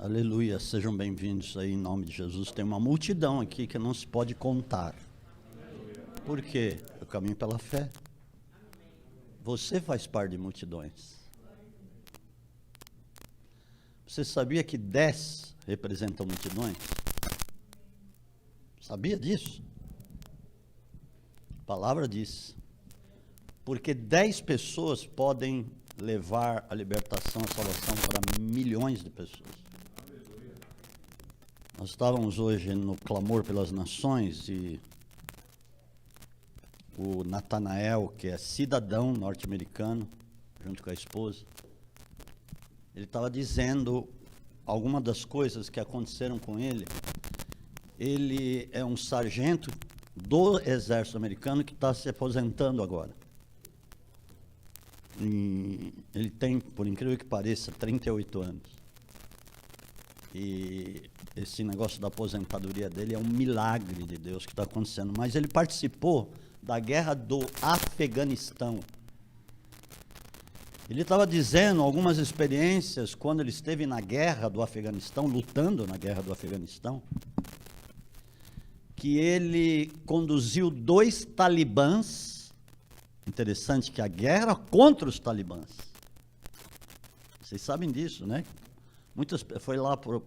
Aleluia, sejam bem-vindos aí em nome de Jesus. Tem uma multidão aqui que não se pode contar. Por quê? Eu caminho pela fé. Você faz parte de multidões. Você sabia que 10 representam multidões? Sabia disso? A palavra diz. Porque 10 pessoas podem levar a libertação, a salvação para milhões de pessoas. Nós estávamos hoje no clamor pelas nações e o Natanael, que é cidadão norte-americano, junto com a esposa, ele estava dizendo algumas das coisas que aconteceram com ele. Ele é um sargento do exército americano que está se aposentando agora. E ele tem, por incrível que pareça, 38 anos. E esse negócio da aposentadoria dele é um milagre de Deus que está acontecendo. Mas ele participou da guerra do Afeganistão. Ele estava dizendo algumas experiências quando ele esteve na guerra do Afeganistão, lutando na guerra do Afeganistão, que ele conduziu 2 talibãs. Interessante que a guerra era contra os talibãs. Vocês sabem disso, né? Muitas, foi lá por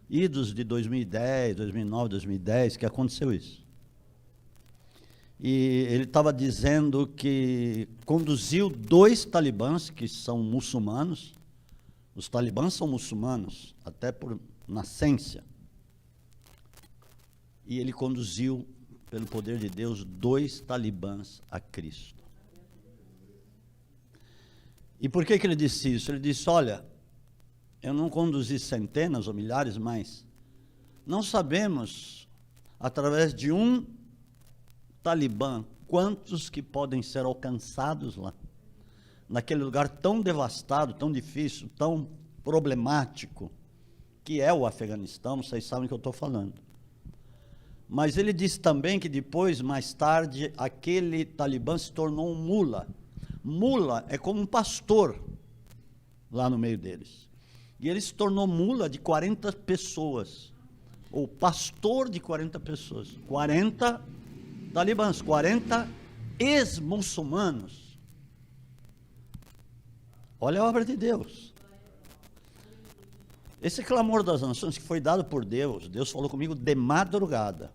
idos de 2010, 2009, 2010 que aconteceu isso. E ele estava dizendo que conduziu 2 talibãs que são muçulmanos. Os talibãs são muçulmanos, até por nascença. E ele conduziu, pelo poder de Deus, 2 talibãs a Cristo. E por que ele disse isso? Ele disse, olha, eu não conduzi centenas ou milhares, mas não sabemos, através de um talibã, quantos que podem ser alcançados lá, naquele lugar tão devastado, tão difícil, tão problemático, que é o Afeganistão, vocês sabem o que eu estou falando. Mas ele disse também que depois, mais tarde, aquele talibã se tornou um mula. Mula é como um pastor lá no meio deles. E ele se tornou mula de 40 pessoas, ou pastor de 40 pessoas. 40 talibãs, 40 ex-muçulmanos. Olha a obra de Deus. Esse clamor das nações que foi dado por Deus, Deus falou comigo de madrugada.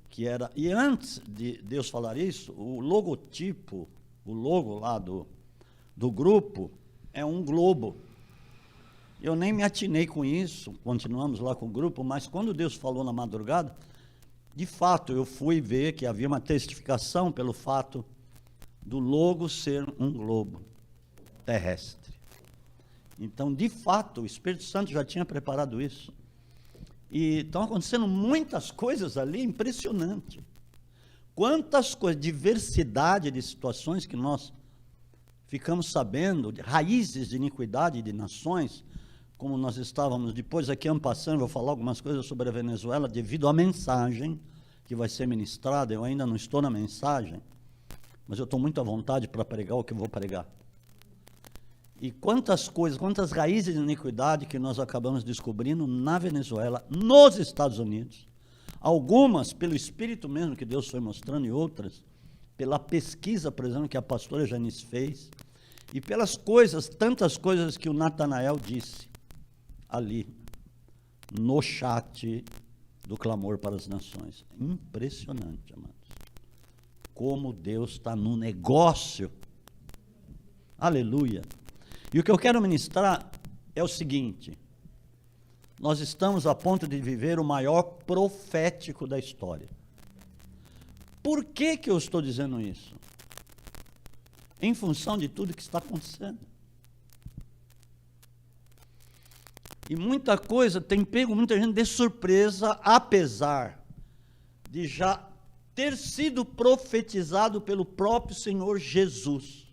Que era, e antes de Deus falar isso, o logotipo, o logo lá do grupo é um globo. Eu nem me atinei com isso, continuamos lá com o grupo, mas quando Deus falou na madrugada, de fato eu fui ver que havia uma testificação pelo fato do logo ser um globo terrestre. Então, de fato, o Espírito Santo já tinha preparado isso. E estão acontecendo muitas coisas ali, impressionante. Quantas coisas, diversidade de situações que nós ficamos sabendo, de raízes de iniquidade de nações, como nós estávamos, depois aqui ano passando, vou falar algumas coisas sobre a Venezuela, devido à mensagem que vai ser ministrada. Eu ainda não estou na mensagem, mas eu estou muito à vontade para pregar o que eu vou pregar. E quantas coisas, quantas raízes de iniquidade que nós acabamos descobrindo na Venezuela, nos Estados Unidos, algumas pelo Espírito mesmo que Deus foi mostrando, e outras pela pesquisa, por exemplo, que a pastora Janice fez, e pelas coisas, tantas coisas que o Natanael disse ali, no chat do Clamor para as Nações. Impressionante, amados. Como Deus está no negócio. Aleluia. E o que eu quero ministrar é o seguinte: nós estamos a ponto de viver o maior profético da história. Por que eu estou dizendo isso? Em função de tudo que está acontecendo. E muita coisa tem pego muita gente de surpresa, apesar de já ter sido profetizado pelo próprio Senhor Jesus.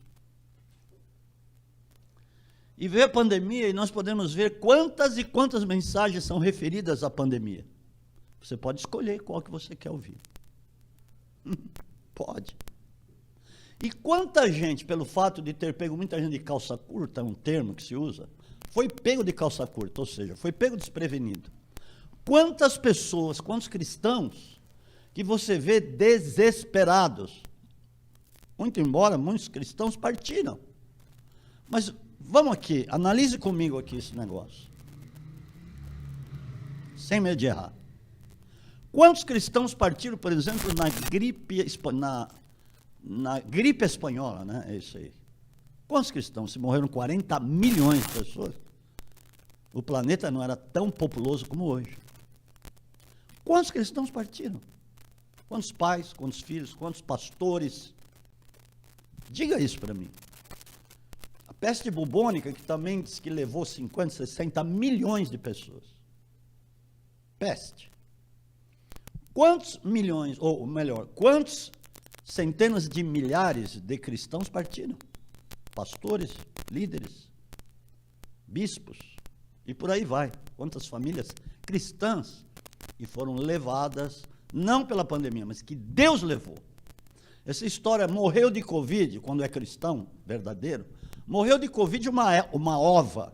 E veio a pandemia e nós podemos ver quantas e quantas mensagens são referidas à pandemia. Você pode escolher qual que você quer ouvir. Pode. E quanta gente, pelo fato de ter pego muita gente de calça curta, é um termo que se usa, foi pego de calça curta, ou seja, foi pego desprevenido. Quantas pessoas, quantos cristãos que você vê desesperados? Muito embora muitos cristãos partiram. Mas vamos aqui, analise comigo aqui esse negócio. Sem medo de errar. Quantos cristãos partiram, por exemplo, na gripe espanhola, né? É isso aí. Quantos cristãos? Se morreram 40 milhões de pessoas. O planeta não era tão populoso como hoje. Quantos cristãos partiram? Quantos pais, quantos filhos, quantos pastores? Diga isso para mim. A peste bubônica, que também diz que levou 50, 60 milhões de pessoas. Peste. Quantos milhões, ou melhor, quantos centenas de milhares de cristãos partiram? Pastores, líderes, bispos, e por aí vai. Quantas famílias cristãs que foram levadas, não pela pandemia, mas que Deus levou. Essa história, morreu de Covid, quando é cristão verdadeiro, morreu de Covid uma ova,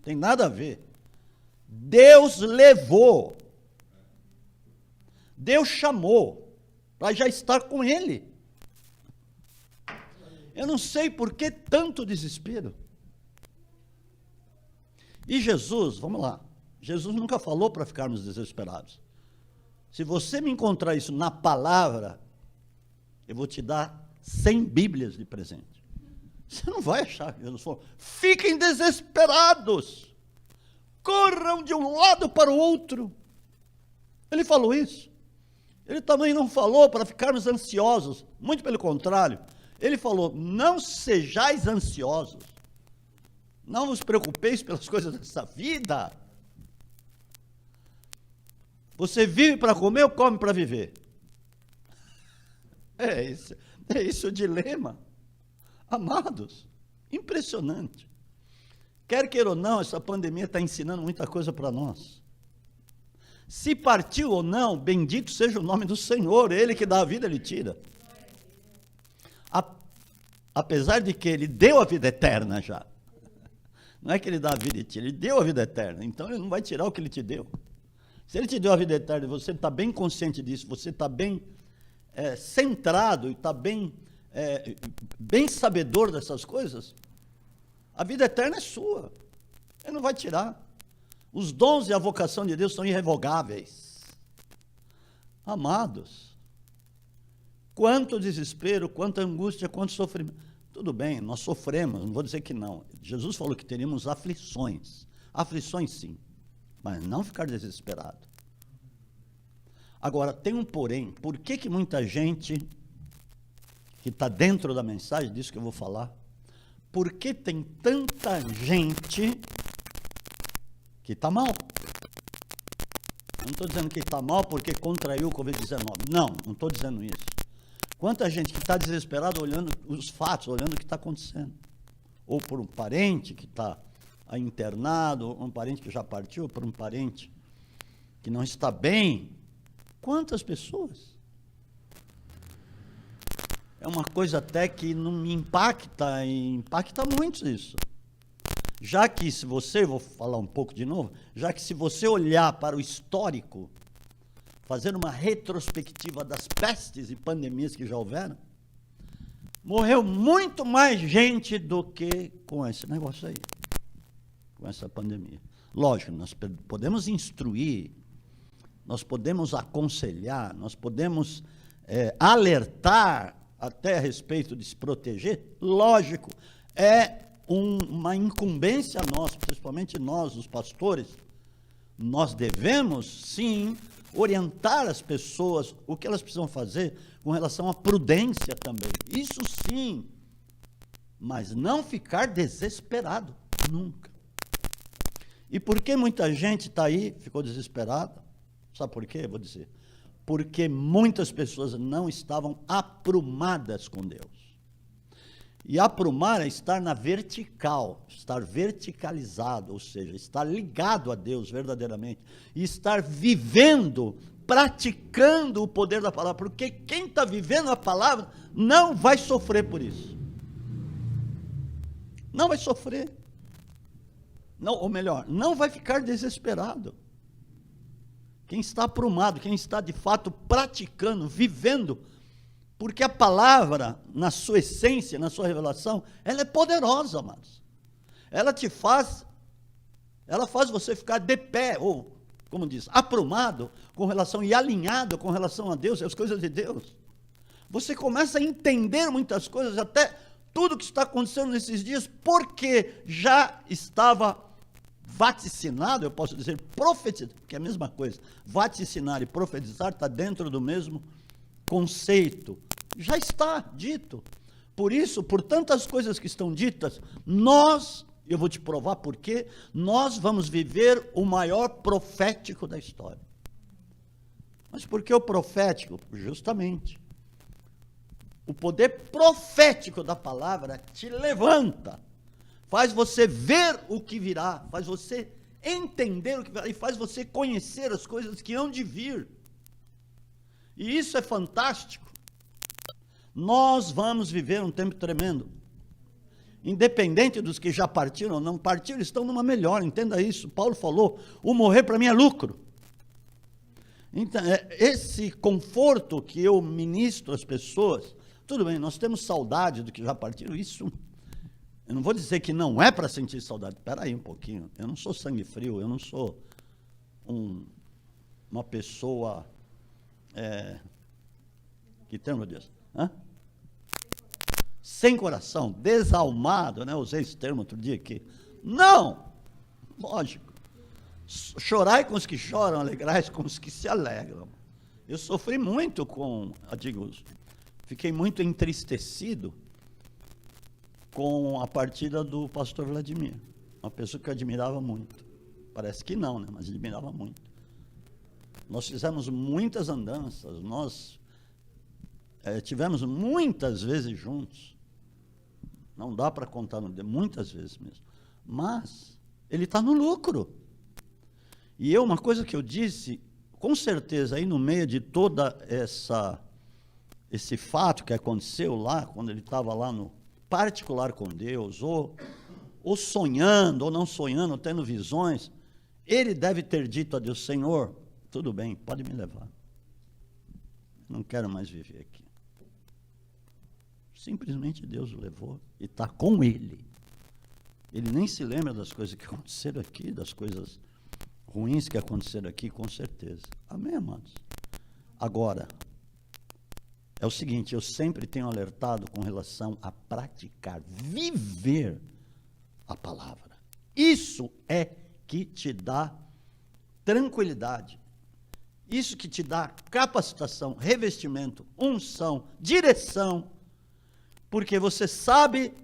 tem nada a ver. Deus levou. Deus chamou para já estar com ele. Eu não sei por que tanto desespero. E Jesus, vamos lá, Jesus nunca falou para ficarmos desesperados. Se você me encontrar isso na palavra, eu vou te dar 100 Bíblias de presente. Você não vai achar que Jesus falou, fiquem desesperados, corram de um lado para o outro. Ele falou isso. Ele também não falou para ficarmos ansiosos, muito pelo contrário. Ele falou, não sejais ansiosos, não vos preocupeis pelas coisas dessa vida. Você vive para comer ou come para viver? É esse o dilema. Amados, impressionante. Quer queira ou não, essa pandemia está ensinando muita coisa para nós. Se partiu ou não, bendito seja o nome do Senhor, Ele que dá a vida, Ele tira. Apesar de que Ele deu a vida eterna já. Não é que Ele dá a vida e tira, Ele deu a vida eterna, então Ele não vai tirar o que Ele te deu. Se Ele te deu a vida eterna e você está bem consciente disso, você está bem centrado e está bem sabedor dessas coisas, a vida eterna é sua. Ele não vai tirar. Os dons e a vocação de Deus são irrevogáveis. Amados, quanto desespero, quanta angústia, quanto sofrimento. Tudo bem, nós sofremos, não vou dizer que não. Jesus falou que teríamos aflições. Aflições sim, mas não ficar desesperado. Agora, tem um porém. Por que muita gente que está dentro da mensagem, disso que eu vou falar, por que tem tanta gente que está mal? Eu não estou dizendo que está mal porque contraiu o Covid-19. Não estou dizendo isso. Quanta gente que está desesperada olhando os fatos, olhando o que está acontecendo. Ou por um parente que está internado, ou um parente que já partiu, ou por um parente que não está bem. Quantas pessoas? É uma coisa até que não me impacta, e impacta muito isso. Já que se você, vou falar um pouco de novo, já que se você olhar para o histórico, fazer uma retrospectiva das pestes e pandemias que já houveram, morreu muito mais gente do que com esse negócio aí, com essa pandemia. Lógico, nós podemos instruir, nós podemos aconselhar, nós podemos alertar até a respeito de se proteger, lógico, é uma incumbência nossa, principalmente nós, os pastores, nós devemos, sim, orientar as pessoas o que elas precisam fazer com relação à prudência também. Isso sim, mas não ficar desesperado, nunca. E por que muita gente está aí, ficou desesperada? Sabe por quê? Vou dizer. Porque muitas pessoas não estavam aprumadas com Deus. E aprumar é estar na vertical, estar verticalizado, ou seja, estar ligado a Deus verdadeiramente, e estar vivendo, praticando o poder da palavra, porque quem está vivendo a palavra não vai sofrer por isso. Não vai sofrer. Não, ou melhor, não vai ficar desesperado. Quem está aprumado, quem está de fato praticando, vivendo, porque a palavra, na sua essência, na sua revelação, ela é poderosa, amados. Ela faz você ficar de pé, ou, como diz, aprumado com relação e alinhado com relação a Deus e as coisas de Deus. Você começa a entender muitas coisas, até tudo que está acontecendo nesses dias, porque já estava vaticinado, eu posso dizer, profetizar, que é a mesma coisa. Vaticinar e profetizar está dentro do mesmo conceito. Já está dito. Por isso, por tantas coisas que estão ditas, eu vou te provar por quê, nós vamos viver o maior profético da história. Mas por que o profético? Justamente. O poder profético da palavra te levanta, faz você ver o que virá, faz você entender o que virá, e faz você conhecer as coisas que hão de vir. E isso é fantástico. Nós vamos viver um tempo tremendo. Independente dos que já partiram ou não partiram, estão numa melhor, entenda isso. Paulo falou, o morrer para mim é lucro. Então, esse conforto que eu ministro às pessoas, tudo bem, nós temos saudade do que já partiram, isso, eu não vou dizer que não é para sentir saudade, espera aí um pouquinho, eu não sou sangue frio, eu não sou uma pessoa, que termo Deus? Sem coração, desalmado, né? Usei esse termo outro dia aqui. Não, lógico. Chorai com os que choram, alegrais com os que se alegram. Eu sofri muito fiquei muito entristecido com a partida do pastor Vladimir, uma pessoa que eu admirava muito. Parece que não, né? Mas admirava muito. Nós fizemos muitas andanças, nós tivemos muitas vezes juntos. Não dá para contar no dedo, muitas vezes mesmo. Mas ele está no lucro. E uma coisa que eu disse, com certeza, aí no meio de toda esse fato que aconteceu lá, quando ele estava lá no particular com Deus, ou sonhando, ou não sonhando, ou tendo visões, ele deve ter dito a Deus, Senhor, tudo bem, pode me levar. Não quero mais viver aqui. Simplesmente Deus o levou e está com ele. Ele nem se lembra das coisas que aconteceram aqui, das coisas ruins que aconteceram aqui, com certeza. Amém, amados? Agora, é o seguinte, eu sempre tenho alertado com relação a praticar, viver a palavra. Isso é que te dá tranquilidade. Isso que te dá capacitação, revestimento, unção, direção. Porque você sabe,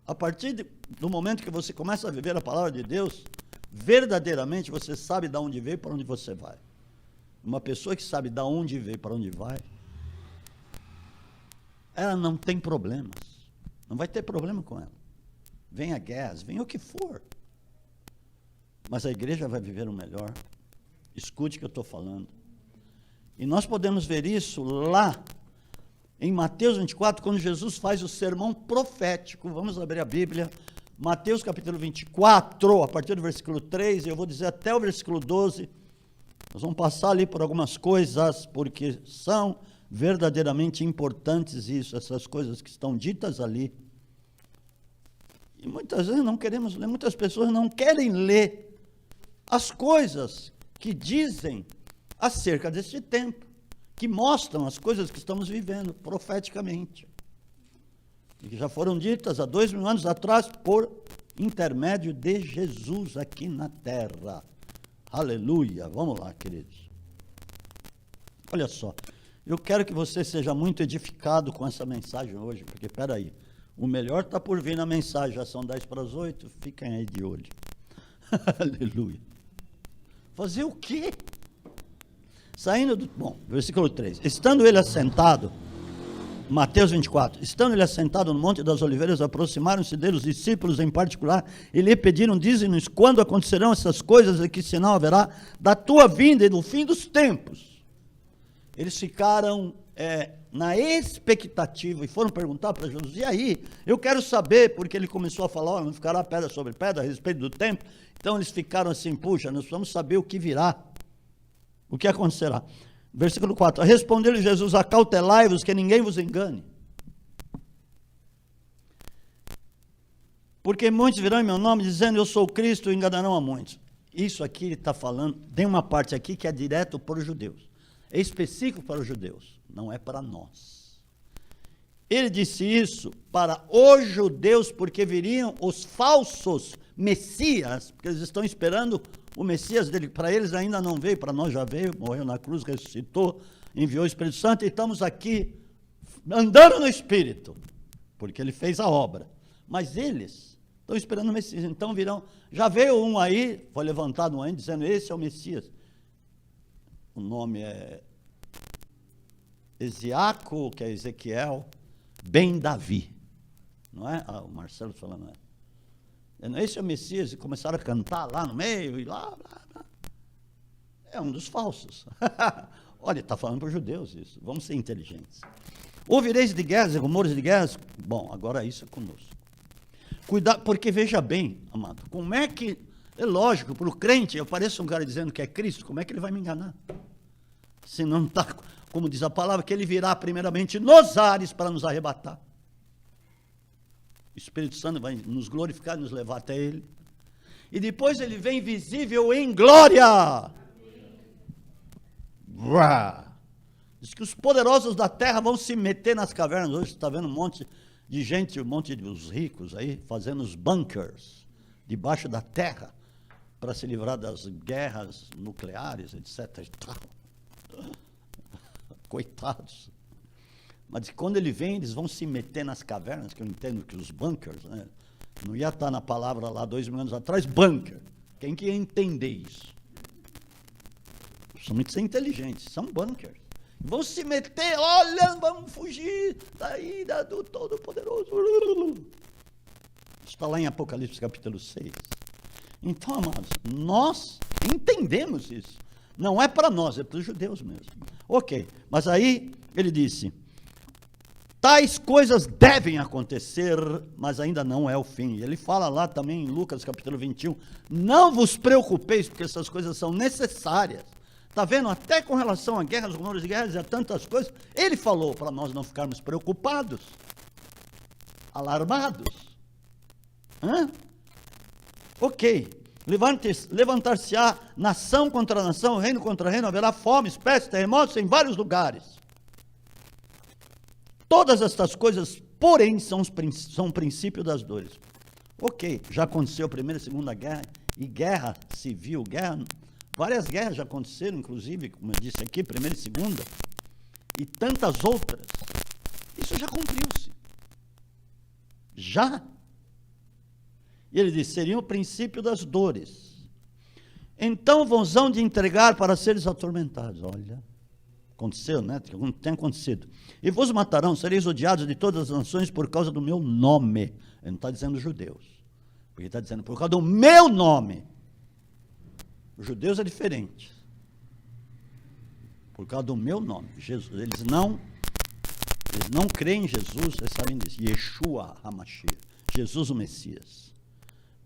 a partir do momento que você começa a viver a palavra de Deus, verdadeiramente você sabe de onde veio e para onde você vai. Uma pessoa que sabe de onde veio e para onde vai, ela não tem problemas. Não vai ter problema com ela. Venha guerras, venha o que for. Mas a igreja vai viver o melhor. Escute o que eu estou falando. E nós podemos ver isso lá em Mateus 24, quando Jesus faz o sermão profético. Vamos abrir a Bíblia, Mateus capítulo 24, a partir do versículo 3, eu vou dizer até o versículo 12, nós vamos passar ali por algumas coisas, porque são verdadeiramente importantes essas coisas que estão ditas ali. E muitas vezes não queremos ler, muitas pessoas não querem ler as coisas que dizem acerca deste tempo, que mostram as coisas que estamos vivendo profeticamente, e que já foram ditas há 2000 anos atrás por intermédio de Jesus aqui na terra. Aleluia! Vamos lá, queridos. Olha só, eu quero que você seja muito edificado com essa mensagem hoje, porque, espera aí, o melhor está por vir na mensagem, já são 7:50, fiquem aí de olho. Aleluia! Fazer o quê? Versículo 3, estando ele assentado, Mateus 24, estando ele assentado no Monte das Oliveiras, aproximaram-se dele os discípulos em particular, e lhe pediram, dize-nos, quando acontecerão essas coisas, e que sinal haverá da tua vinda e do fim dos tempos? Eles ficaram na expectativa, e foram perguntar para Jesus, e aí, eu quero saber, porque ele começou a falar, não ficará pedra sobre pedra a respeito do tempo, então eles ficaram assim, puxa, nós precisamos saber o que virá, o que acontecerá. Versículo 4, respondeu-lhe Jesus, acautelai-vos que ninguém vos engane, porque muitos virão em meu nome dizendo, eu sou o Cristo, e enganarão a muitos. Isso aqui ele está falando, tem uma parte aqui que é direto para os judeus, é específico para os judeus, não é para nós. Ele disse isso para os judeus, porque viriam os falsos Messias, porque eles estão esperando o Messias dele, para eles ainda não veio, para nós já veio, morreu na cruz, ressuscitou, enviou o Espírito Santo, e estamos aqui andando no Espírito, porque ele fez a obra, mas eles estão esperando o Messias, então virão, já veio um aí, foi levantado um aí, dizendo, esse é o Messias, o nome é Esiaco, que é Ezequiel, Ben Davi, não é? O Marcelo falando, não é? Esse é o Messias, e começaram a cantar lá no meio, e lá. É um dos falsos. Olha, está falando para os judeus isso, vamos ser inteligentes. Ouvireis de guerras e rumores de guerras? Bom, agora isso é conosco. Cuidado, porque veja bem, amado, como é que, é lógico, para o crente, aparece um cara dizendo que é Cristo, como é que ele vai me enganar? Se não está, como diz a palavra, que ele virá primeiramente nos ares para nos arrebatar. O Espírito Santo vai nos glorificar, nos levar até ele. E depois ele vem visível em glória. Diz que os poderosos da terra vão se meter nas cavernas. Hoje você está vendo um monte de gente, um monte dos ricos aí, fazendo os bunkers debaixo da terra, para se livrar das guerras nucleares, etc. e tal. Coitados. Mas quando ele vem, eles vão se meter nas cavernas, que eu entendo que os bunkers, né? Não ia estar na palavra lá 2000 anos atrás, bunker. Quem que ia entender isso? São muito inteligentes, são bunkers. Vão se meter, olha, vamos fugir da ira do Todo-Poderoso. Está lá em Apocalipse capítulo 6. Então, amados, nós entendemos isso. Não é para nós, é para os judeus mesmo. Ok, mas aí ele disse, tais coisas devem acontecer, mas ainda não é o fim. Ele fala lá também em Lucas capítulo 21, não vos preocupeis, porque essas coisas são necessárias. Está vendo? Até com relação a guerras, rumores de guerras e a tantas coisas, ele falou para nós não ficarmos preocupados, alarmados. Ok, levantar-se-á nação contra nação, reino contra reino, haverá fome, pestes, terremotos em vários lugares. Todas estas coisas, porém, são princípio das dores. Ok, já aconteceu a Primeira e Segunda Guerra, e guerra civil, várias guerras já aconteceram, inclusive, como eu disse aqui, Primeira e Segunda, e tantas outras. Isso já cumpriu-se. Já. E ele disse, seria o princípio das dores. Então vos hão de entregar para seres atormentados. Olha, aconteceu, né? Tem acontecido. E vos matarão, sereis odiados de todas as nações por causa do meu nome. Ele não está dizendo judeus, porque ele está dizendo por causa do meu nome. Os judeus é diferente. Por causa do meu nome. Jesus, eles não creem em Jesus, vocês sabem disso. Yeshua HaMashiach, Jesus o Messias.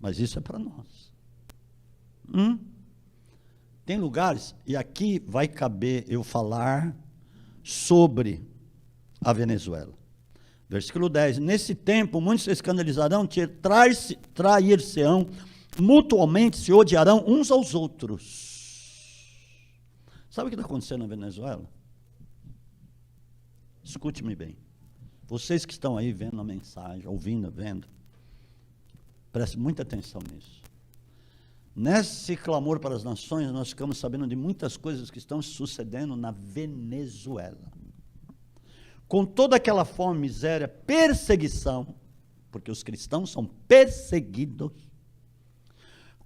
Mas isso é para nós. Tem lugares, e aqui vai caber eu falar sobre a Venezuela. Versículo 10. Nesse tempo, muitos se escandalizarão, trair-se-ão, mutuamente se odiarão uns aos outros. Sabe o que está acontecendo na Venezuela? Escute-me bem. Vocês que estão aí vendo a mensagem, ouvindo, vendo, preste muita atenção nisso. Nesse clamor para as nações, nós ficamos sabendo de muitas coisas que estão sucedendo na Venezuela. Com toda aquela fome, miséria, perseguição, porque os cristãos são perseguidos.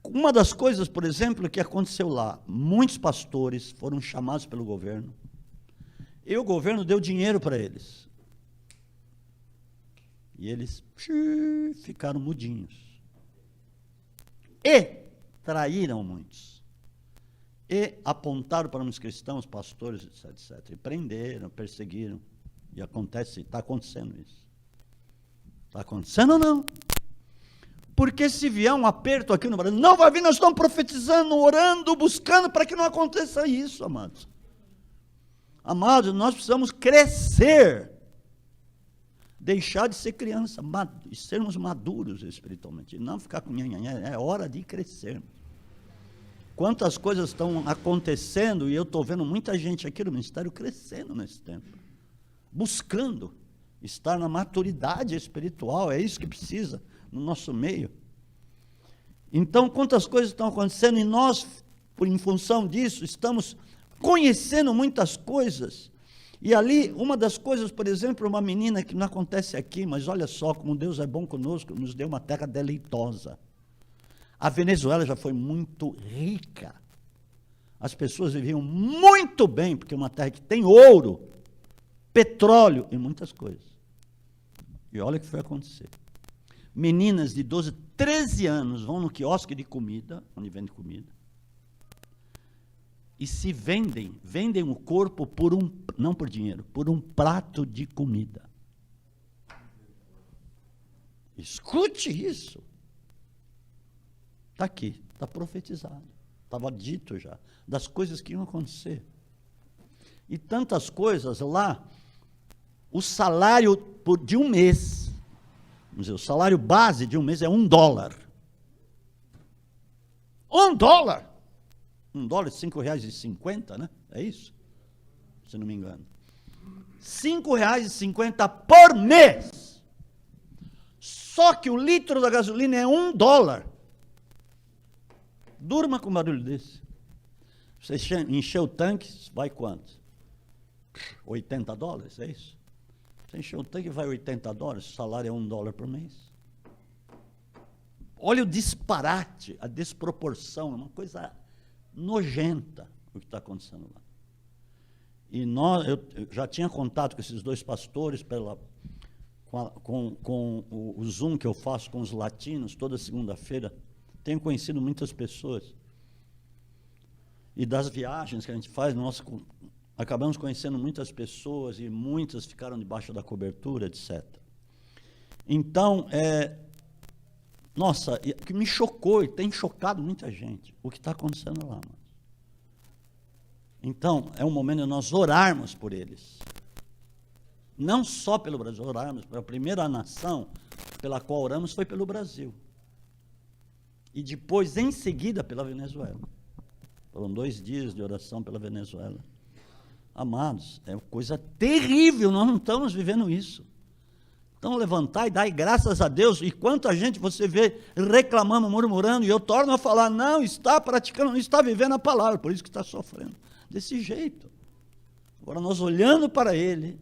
Uma das coisas, por exemplo, que aconteceu lá, muitos pastores foram chamados pelo governo, e o governo deu dinheiro para eles. E eles ficaram mudinhos. E traíram muitos. E apontaram para uns cristãos, pastores, etc, etc. E prenderam, perseguiram. E está acontecendo isso. Está acontecendo ou não? Porque se vier um aperto aqui no Brasil, não vai vir, nós estamos profetizando, orando, buscando para que não aconteça isso, amados. Amados, nós precisamos crescer, deixar de ser criança e sermos maduros espiritualmente, e não ficar com nhanhanhé, é hora de crescer. Quantas coisas estão acontecendo, e eu estou vendo muita gente aqui no ministério crescendo nesse tempo, buscando estar na maturidade espiritual, é isso que precisa no nosso meio. Então, quantas coisas estão acontecendo, e nós, em função disso, estamos conhecendo muitas coisas. E ali, uma das coisas, por exemplo, uma menina que não acontece aqui, mas olha só como Deus é bom conosco, nos deu uma terra deleitosa. A Venezuela já foi muito rica. As pessoas viviam muito bem, porque é uma terra que tem ouro, petróleo e muitas coisas. E olha o que foi acontecer. Meninas de 12, 13 anos vão no quiosque de comida, onde vende comida, e se vendem o corpo não por dinheiro, por um prato de comida. Escute isso. Está aqui, está profetizado, estava dito já, das coisas que iam acontecer. E tantas coisas lá, o salário de um mês, vamos dizer, o salário base de um mês é $1. $1! $1 é R$5,50, né? É isso? Se não me engano. R$5,50 por mês. Só que o litro da gasolina é $1. Durma com um barulho desse. Você encher o tanque, vai quanto? $80, é isso? Você encher o tanque, vai $80, o salário é $1 por mês. Olha o disparate, a desproporção, é uma coisa nojenta o que está acontecendo lá. E eu já tinha contato com esses dois pastores com o Zoom que eu faço com os latinos toda segunda-feira. Tenho conhecido muitas pessoas. E das viagens que a gente faz, nós acabamos conhecendo muitas pessoas e muitas ficaram debaixo da cobertura, etc. Então, nossa, o que me chocou e tem chocado muita gente, o que está acontecendo lá. Mano. Então, é um momento de nós orarmos por eles. Não só pelo Brasil, orarmos. A primeira nação pela qual oramos foi pelo Brasil. E depois, em seguida, pela Venezuela. Foram 2 dias de oração pela Venezuela. Amados, é uma coisa terrível, nós não estamos vivendo isso. Então, levantar e dar graças a Deus, e quanta gente você vê reclamando, murmurando, e eu torno a falar, não está praticando, não está vivendo a palavra, por isso que está sofrendo. Desse jeito. Agora, nós olhando para ele,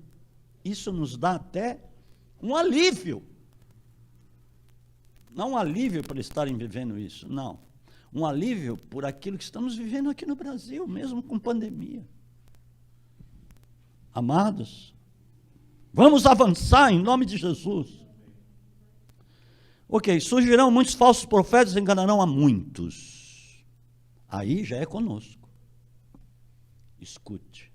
isso nos dá até um alívio. Não um alívio por estarem vivendo isso, não. Um alívio por aquilo que estamos vivendo aqui no Brasil, mesmo com pandemia. Amados, vamos avançar em nome de Jesus. Ok, surgirão muitos falsos profetas e enganarão a muitos. Aí já é conosco. Escute.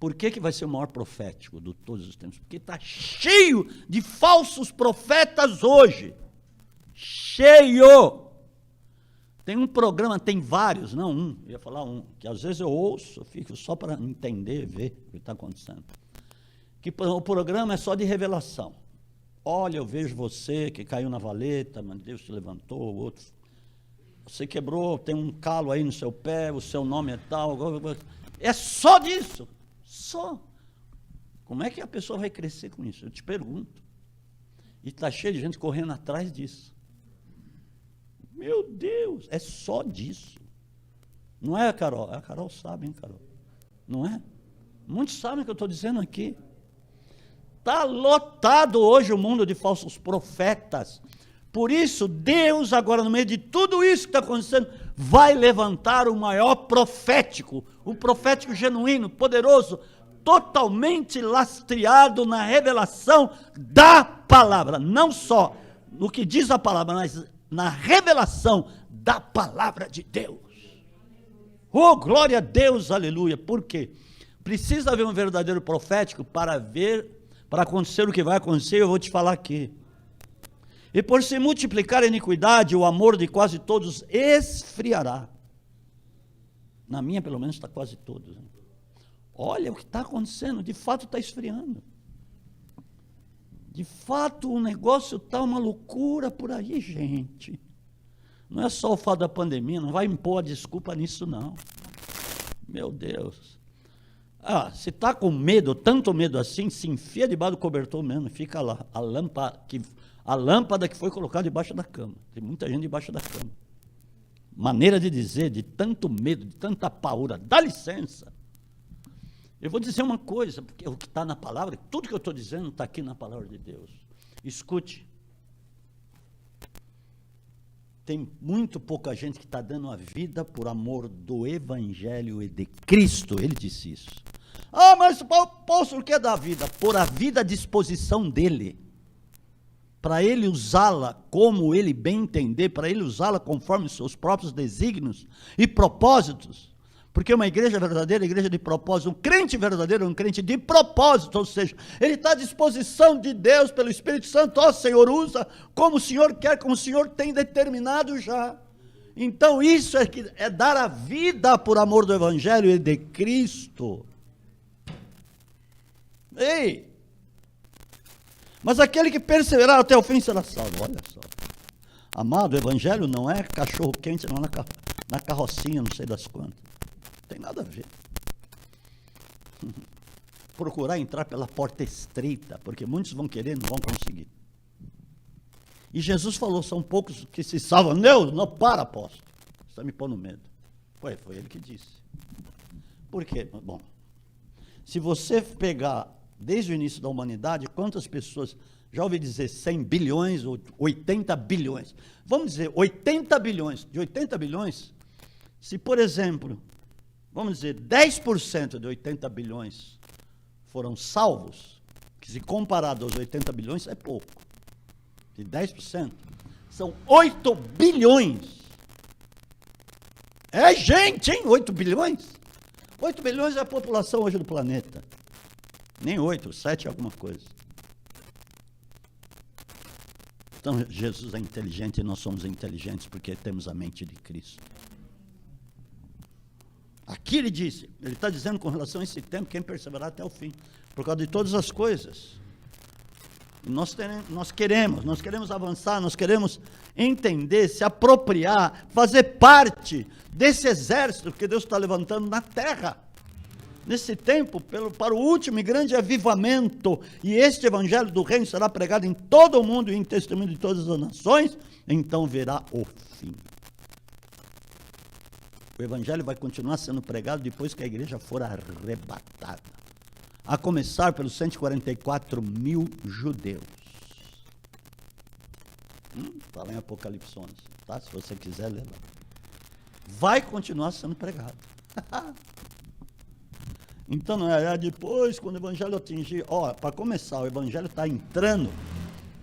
Por que vai ser o maior profético de todos os tempos? Porque está cheio de falsos profetas hoje. Cheio. Tem um programa, tem vários, não um, eu ia falar um, que às vezes eu ouço, eu fico só para entender, ver o que está acontecendo. Que o programa é só de revelação. Olha, eu vejo você que caiu na valeta, mas Deus te levantou, o outro. Você quebrou, tem um calo aí no seu pé, o seu nome é tal. É só disso. Só. Como é que a pessoa vai crescer com isso? Eu te pergunto. E está cheio de gente correndo atrás disso. Meu Deus, é só disso. Não é, Carol? A Carol sabe, hein, Carol? Não é? Muitos sabem o que eu estou dizendo aqui. Está lotado hoje o mundo de falsos profetas. Por isso, Deus, agora, no meio de tudo isso que está acontecendo, vai levantar o maior profético, o profético genuíno, poderoso, totalmente lastreado na revelação da palavra. Não só no que diz a palavra, mas na revelação da palavra de Deus. Oh, glória a Deus, aleluia. Por quê? Precisa haver um verdadeiro profético para acontecer o que vai acontecer, eu vou te falar aqui. E por se multiplicar a iniquidade, o amor de quase todos esfriará. Na minha, pelo menos, está quase todos. Olha o que está acontecendo, de fato está esfriando. De fato, o negócio está uma loucura por aí, gente. Não é só o fato da pandemia, não vai impor a desculpa nisso, não. Meu Deus. Se está com medo, tanto medo assim, se enfia debaixo do cobertor mesmo, fica lá. A lâmpada que foi colocada debaixo da cama. Tem muita gente debaixo da cama. Maneira de dizer, de tanto medo, de tanta paura. Dá licença. Eu vou dizer uma coisa, porque o que está na palavra, tudo que eu estou dizendo está aqui na palavra de Deus. Escute. Tem muito pouca gente que está dando a vida por amor do Evangelho e de Cristo. Ele disse isso. Mas o apóstolo quer dar a vida? Por a vida à disposição dele. Para ele usá-la como ele bem entender, para ele usá-la conforme os seus próprios desígnios e propósitos. Porque uma igreja verdadeira, igreja de propósito, um crente verdadeiro é um crente de propósito, ou seja, ele está à disposição de Deus pelo Espírito Santo. Senhor, usa como o Senhor quer, como o Senhor tem determinado já. Então isso é dar a vida por amor do Evangelho e de Cristo. Ei! Mas aquele que perseverar até o fim será salvo. Olha só. Amado, o Evangelho não é cachorro quente, não é na carrocinha, não sei das quantas. Não tem nada a ver. Procurar entrar pela porta estreita, porque muitos vão querer e não vão conseguir. E Jesus falou, são poucos que se salvam. Não, para, apóstolo. Você está me pondo medo. Foi ele que disse. Por quê? Bom, se você pegar desde o início da humanidade, quantas pessoas, já ouvi dizer 100 bilhões ou 80 bilhões, vamos dizer 80 bilhões, de 80 bilhões, se por exemplo, vamos dizer 10% de 80 bilhões foram salvos, que se comparado aos 80 bilhões é pouco, de 10%, são 8 bilhões, é gente, hein, 8 bilhões? 8 bilhões é a população hoje do planeta. Nem 8, 7 alguma coisa. Então, Jesus é inteligente e nós somos inteligentes porque temos a mente de Cristo. Aqui ele disse, ele está dizendo com relação a esse tempo, quem perseverar até o fim, por causa de todas as coisas. Nós queremos avançar, nós queremos entender, se apropriar, fazer parte desse exército que Deus está levantando na terra. Nesse tempo, para o último e grande avivamento, e este evangelho do reino será pregado em todo o mundo e em testemunho de todas as nações, então verá o fim. O evangelho vai continuar sendo pregado depois que a igreja for arrebatada. A começar pelos 144 mil judeus. Está lá em Apocalipse 11, tá? Se você quiser ler lá. Vai continuar sendo pregado. Então, não é depois, quando o evangelho atingir... para começar, o evangelho está entrando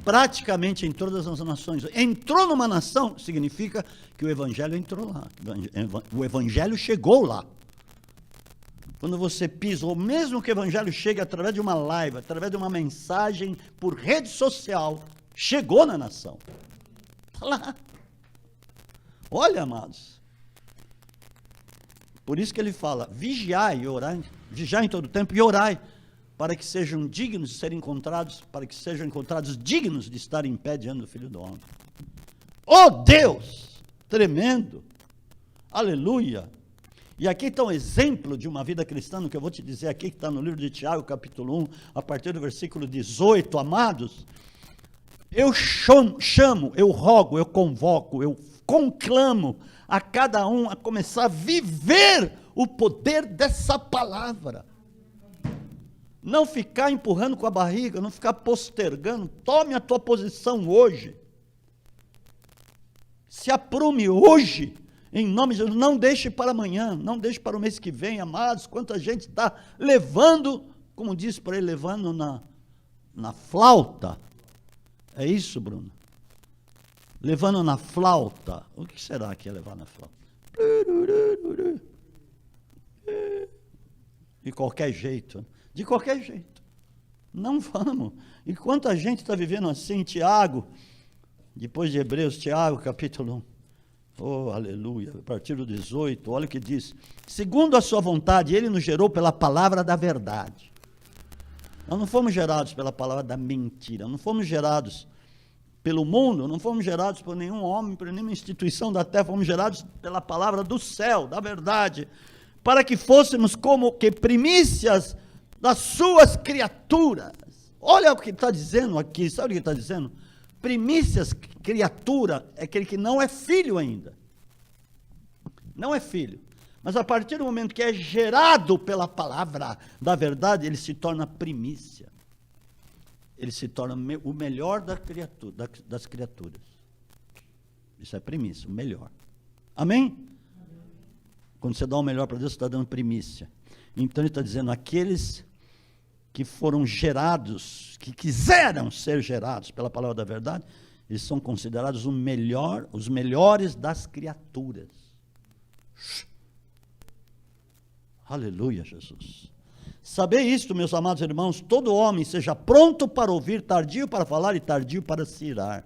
praticamente em todas as nações. Entrou numa nação, significa que o evangelho entrou lá. O evangelho chegou lá. Quando você pisou, mesmo que o evangelho chegue através de uma live, através de uma mensagem por rede social, chegou na nação. Está lá. Olha, amados. Por isso que ele fala, vigiai e orai, vigiai em todo tempo e orai, para que sejam dignos de serem encontrados, para que sejam encontrados dignos de estar em pé diante do Filho do Homem. Oh Deus! Tremendo! Aleluia! E aqui está um exemplo de uma vida cristã, no que eu vou te dizer aqui, que está no livro de Tiago, capítulo 1, a partir do versículo 18, amados, eu chamo, eu rogo, eu convoco, eu conclamo a cada um a começar a viver o poder dessa palavra. Não ficar empurrando com a barriga, não ficar postergando. Tome a tua posição hoje. Se aprume hoje, em nome de Jesus. Não deixe para amanhã, não deixe para o mês que vem, amados. Quanta gente está levando, como disse para ele, levando na flauta. É isso, Bruno? Levando na flauta. O que será que é levar na flauta? De qualquer jeito. De qualquer jeito. Não vamos. E quanta gente está vivendo assim, Tiago, depois de Hebreus, Tiago, capítulo 1. Oh, aleluia. A partir do 18, olha o que diz. Segundo a sua vontade, ele nos gerou pela palavra da verdade. Nós não fomos gerados pela palavra da mentira. Não fomos gerados pelo mundo, não fomos gerados por nenhum homem, por nenhuma instituição da terra. Fomos gerados pela palavra do céu, da verdade. Para que fôssemos como que primícias das suas criaturas. Olha o que está dizendo aqui, sabe o que está dizendo? Primícias, criatura, é aquele que não é filho ainda. Não é filho. Mas a partir do momento que é gerado pela palavra da verdade, ele se torna primícia. Ele se torna o melhor das criaturas. Isso é primícia, o melhor. Amém? Quando você dá o melhor para Deus, você está dando primícia. Então ele está dizendo, aqueles que foram gerados, que quiseram ser gerados pela palavra da verdade, eles são considerados os melhores das criaturas. Aleluia, Jesus. Saber isto, meus amados irmãos, todo homem seja pronto para ouvir, tardio para falar e tardio para se irar.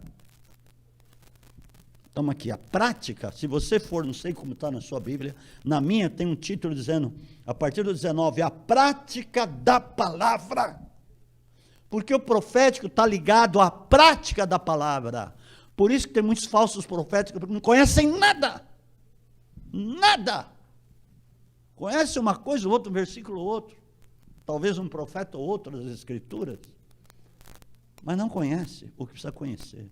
Então aqui, a prática, se você for, não sei como está na sua Bíblia, na minha tem um título dizendo, a partir do 19, a prática da palavra. Porque o profético está ligado à prática da palavra. Por isso que tem muitos falsos proféticos, porque não conhecem nada. Nada. Conhece uma coisa, outro versículo, outro. Talvez um profeta ou outro das Escrituras. Mas não conhece o que precisa conhecer.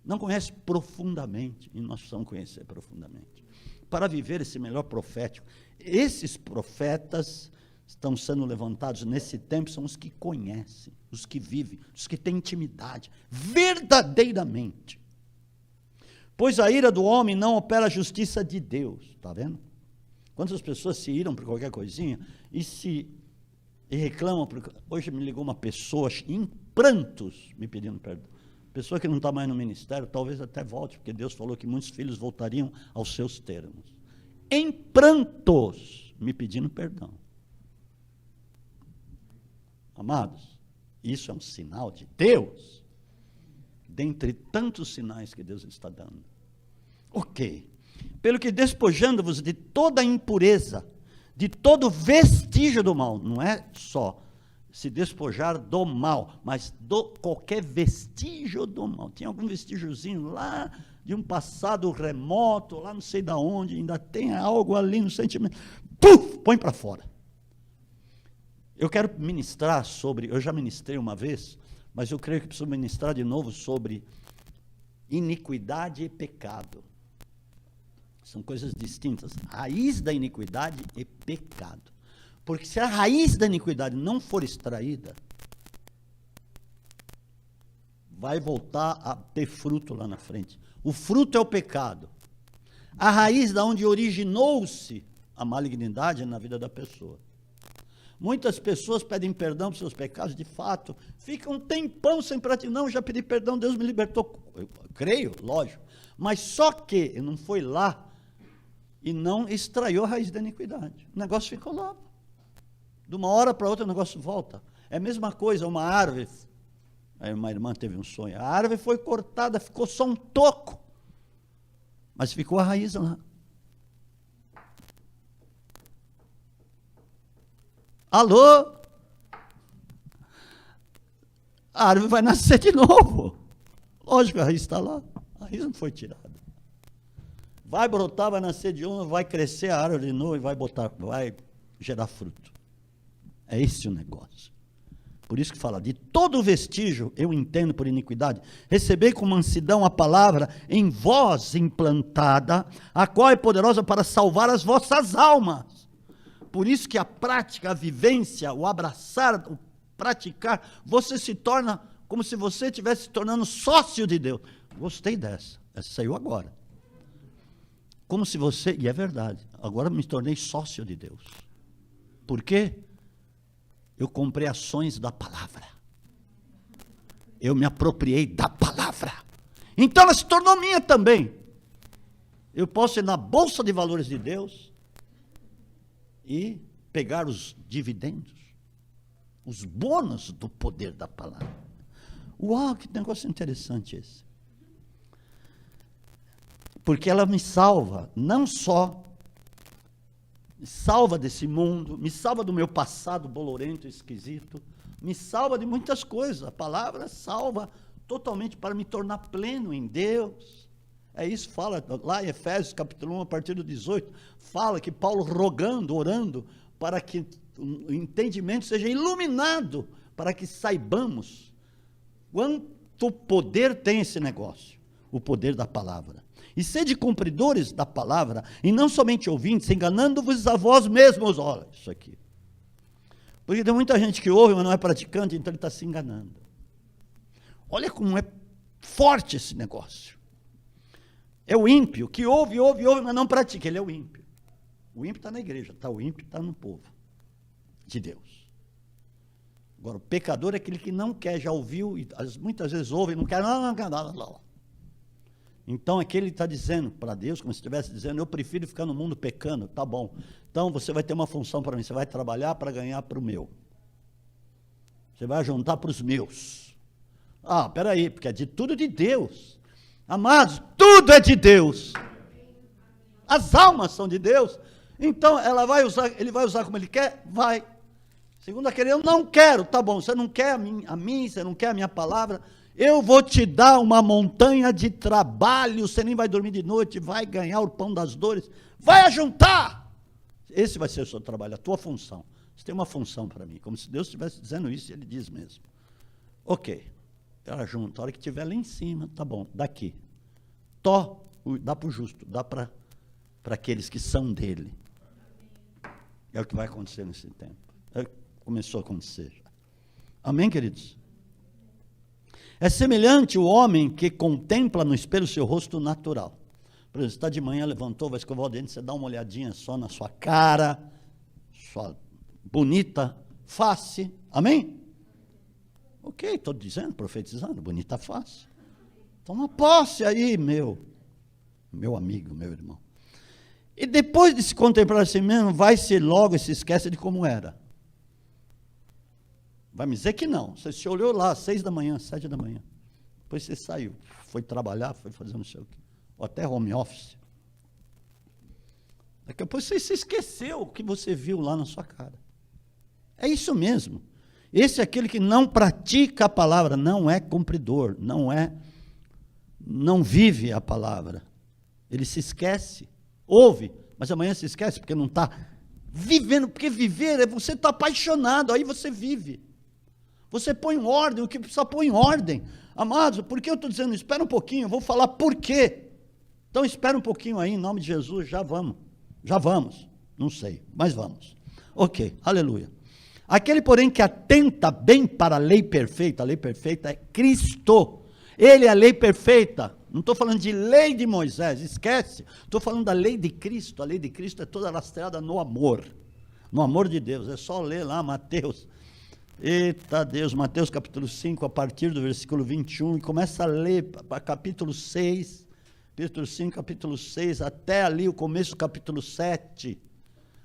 Não conhece profundamente, e nós precisamos conhecer profundamente, para viver esse melhor profético. Esses profetas estão sendo levantados nesse tempo, são os que conhecem, os que vivem, os que têm intimidade, verdadeiramente. Pois a ira do homem não opera a justiça de Deus, está vendo? Quantas pessoas se iram por qualquer coisinha e reclamam, hoje me ligou uma pessoa em prantos, me pedindo perdão. Pessoa que não está mais no ministério, talvez até volte, porque Deus falou que muitos filhos voltariam aos seus termos. Em prantos, me pedindo perdão. Amados, isso é um sinal de Deus, dentre tantos sinais que Deus está dando. Ok. Pelo que despojando-vos de toda impureza, de todo vestígio do mal, não é só se despojar do mal, mas qualquer vestígio do mal. Tinha algum vestígiozinho lá de um passado remoto, lá não sei de onde, ainda tem algo ali no sentimento. Puf, põe para fora. Eu quero ministrar sobre, eu já ministrei uma vez, mas eu creio que preciso ministrar de novo sobre iniquidade e pecado. São coisas distintas. Raiz da iniquidade e pecado. Porque se a raiz da iniquidade não for extraída, vai voltar a ter fruto lá na frente. O fruto é o pecado. A raiz da onde originou-se a malignidade é na vida da pessoa. Muitas pessoas pedem perdão por seus pecados, de fato, ficam um tempão sem praticar. Não, já pedi perdão, Deus me libertou. Eu creio, lógico. Mas só que não foi lá e não extraiu a raiz da iniquidade. O negócio ficou lá. De uma hora para outra o negócio volta. É a mesma coisa, uma árvore. Aí uma irmã teve um sonho. A árvore foi cortada, ficou só um toco. Mas ficou a raiz lá. Alô? A árvore vai nascer de novo. Lógico, a raiz está lá. A raiz não foi tirada. Vai brotar, vai nascer de novo, vai crescer a árvore de novo e vai gerar fruto. É esse o negócio. Por isso que fala, de todo vestígio, eu entendo por iniquidade, recebei com mansidão a palavra em vós implantada, a qual é poderosa para salvar as vossas almas. Por isso que a prática, a vivência, o abraçar, o praticar, você se torna como se você estivesse se tornando sócio de Deus. Gostei dessa saiu agora. Como se você, e é verdade, agora me tornei sócio de Deus. Por quê? Eu comprei ações da palavra. Eu me apropriei da palavra. Então ela se tornou minha também. Eu posso ir na Bolsa de Valores de Deus e pegar os dividendos, os bônus do poder da palavra. Uau, que negócio interessante esse. Porque ela me salva, não só me salva desse mundo, me salva do meu passado bolorento, esquisito, me salva de muitas coisas. A palavra salva totalmente para me tornar pleno em Deus. É isso, fala lá em Efésios capítulo 1, a partir do 18, fala que Paulo rogando, orando, para que o entendimento seja iluminado, para que saibamos quanto poder tem esse negócio, o poder da palavra. E sede cumpridores da palavra, e não somente ouvintes, enganando-vos a vós mesmos. Olha, isso aqui. Porque tem muita gente que ouve, mas não é praticante, então ele está se enganando. Olha como é forte esse negócio. É o ímpio, que ouve, mas não pratica, ele é o ímpio. O ímpio está na igreja, o ímpio está no povo de Deus. Agora, o pecador é aquele que não quer, já ouviu, e muitas vezes ouve, e não quer, não. Então, aqui ele está dizendo para Deus, como se estivesse dizendo, eu prefiro ficar no mundo pecando, tá bom. Então, você vai ter uma função para mim, você vai trabalhar para ganhar para o meu. Você vai juntar para os meus. Ah, peraí, porque é de tudo de Deus. Amados, tudo é de Deus. As almas são de Deus. Então, ele vai usar como ele quer? Vai. Segundo aquele, eu não quero, tá bom, você não quer a mim, você não quer a minha palavra, eu vou te dar uma montanha de trabalho, você nem vai dormir de noite, vai ganhar o pão das dores, vai ajuntar. Esse vai ser o seu trabalho, a tua função. Você tem uma função para mim, como se Deus estivesse dizendo isso, ele diz mesmo. Ok, ela junta, a hora que estiver lá em cima, tá bom, daqui. Dá para o justo, dá para aqueles que são dele. É o que vai acontecer nesse tempo. Começou a acontecer já. Amém, queridos? É semelhante o homem que contempla no espelho o seu rosto natural. Por exemplo, você está de manhã, levantou, vai escovar o dente, você dá uma olhadinha só na sua cara, sua bonita face. Amém? Ok, estou dizendo, profetizando, bonita face. Toma posse aí, meu amigo, meu irmão. E depois de se contemplar assim mesmo, vai-se logo e se esquece de como era. Vai me dizer que não. Você se olhou lá às 6 da manhã, 7 da manhã. Depois você saiu, foi trabalhar, foi fazer não sei o quê. Ou até home office. Daqui a pouco você se esqueceu o que você viu lá na sua cara. É isso mesmo. Esse é aquele que não pratica a palavra, não é cumpridor, não vive a palavra. Ele se esquece, ouve, mas amanhã se esquece porque não está vivendo, porque viver é você estar apaixonado, aí você vive. Você põe em ordem o que precisa pôr em ordem. Amados, por que eu estou dizendo? Espera um pouquinho, eu vou falar por quê. Então espera um pouquinho aí, em nome de Jesus, já vamos, não sei, mas vamos. Ok, aleluia. Aquele, porém, que atenta bem para a lei perfeita é Cristo. Ele é a lei perfeita. Não estou falando de lei de Moisés, esquece. Estou falando da lei de Cristo. A lei de Cristo é toda lastreada no amor de Deus. É só ler lá Mateus. Eita Deus, Mateus capítulo 5, a partir do versículo 21, e começa a ler capítulo 6, capítulo 5, capítulo 6, até ali o começo do capítulo 7.